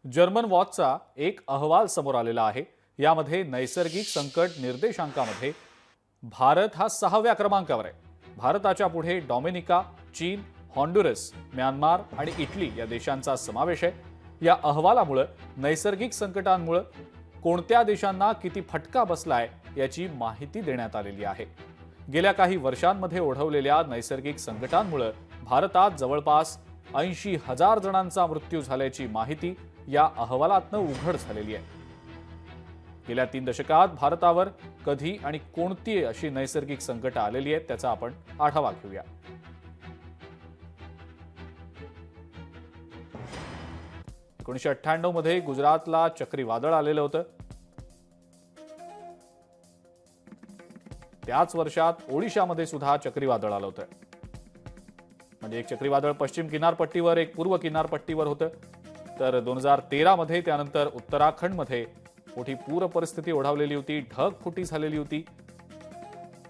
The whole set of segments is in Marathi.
जर्मन वॉचचा एक अहवाल समोर आलेला आहे। यामध्ये नैसर्गिक संकट निर्देशांकामध्ये भारत हा 6व्या क्रमांकावर आहे। भारताच्या पुढे डॉमिनिका, चीन, हॉन्डुरस, म्यानमार आणि इटली या देशांचा समावेश आहे। या अहवालामुळे नैसर्गिक संकटांमुळे कोणत्या देशांना किती फटका बसलाय याची माहिती देण्यात आलेली आहे। गेल्या काही वर्षांमध्ये ओढवलेल्या नैसर्गिक संकटांमुळे भारतात जवळपास 80,000 जणांचा मृत्यू झाल्याची माहिती या अहवालातनं उघड झालेली आहे। गेल्या 3 दशकात भारतावर कधी आणि कोणती अशी नैसर्गिक संकट आलेली आहेत त्याचा आपण आढावा घेऊया। एकोणीसशे 98 मध्ये गुजरातला चक्रीवादळ आलेलं होतं। त्याच वर्षात ओडिशामध्ये सुद्धा चक्रीवादळ आलं होतं। म्हणजे एक चक्रीवादळ पश्चिम किनारपट्टीवर, एक पूर्व किनारपट्टीवर होतं। तर 2013 मध्ये त्यानंतर उत्तराखंडमध्ये मोठी पूर परिस्थिती ओढावलेली होती, ढगफुटी झालेली होती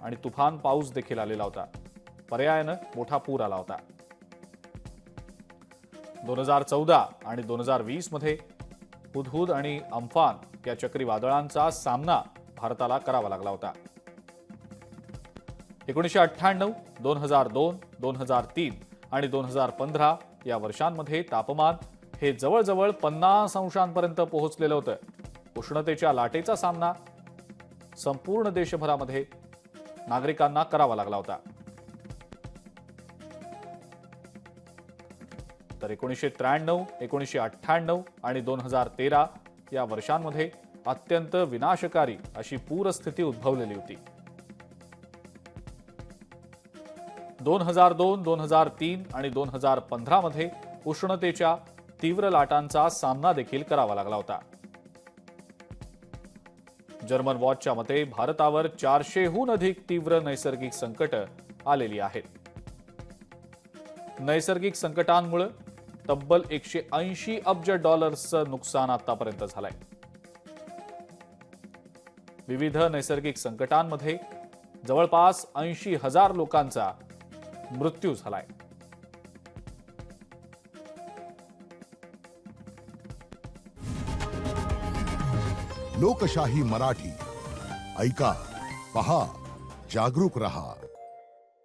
आणि तुफान पाऊस देखील आलेला होता। पर्यायानं मोठा पूर आला होता। 2014 आणि 2020 मध्ये हुदहुद आणि अम्फान या चक्रीवादळांचा सामना भारताला करावा लागला होता। 1998, 2002, 2003 आणि 2015 या वर्षांमध्ये तापमान हे जवळजवळ 50 अंशांपर्यंत पोहोचलेलं होतं। उष्णतेच्या लाटेचा सामना संपूर्ण देशभरामध्ये नागरिकांना करावा लागला होता। तर 1993, 1998 आणि 2013 या वर्षांमध्ये अत्यंत विनाशकारी अशी पूरस्थिती उद्भवलेली होती। 2002, 2003 आणि 2015 मध्ये उष्णतेच्या तीव्र लाटांचा सामना देखील करावा लागला होता। जर्मन वॉचच्या मते भारतावर 400हून अधिक तीव्र नैसर्गिक संकट आलेली आहेत। नैसर्गिक संकटांमुळे तब्बल 180 अब्ज डॉलर्सचं नुकसान आतापर्यंत झालंय। विविध नैसर्गिक संकटांमध्ये जवळपास 80,000 लोकांचा मृत्यू झालाय। लोकशाही मराठी ऐका, पहा, जागरूक रहा।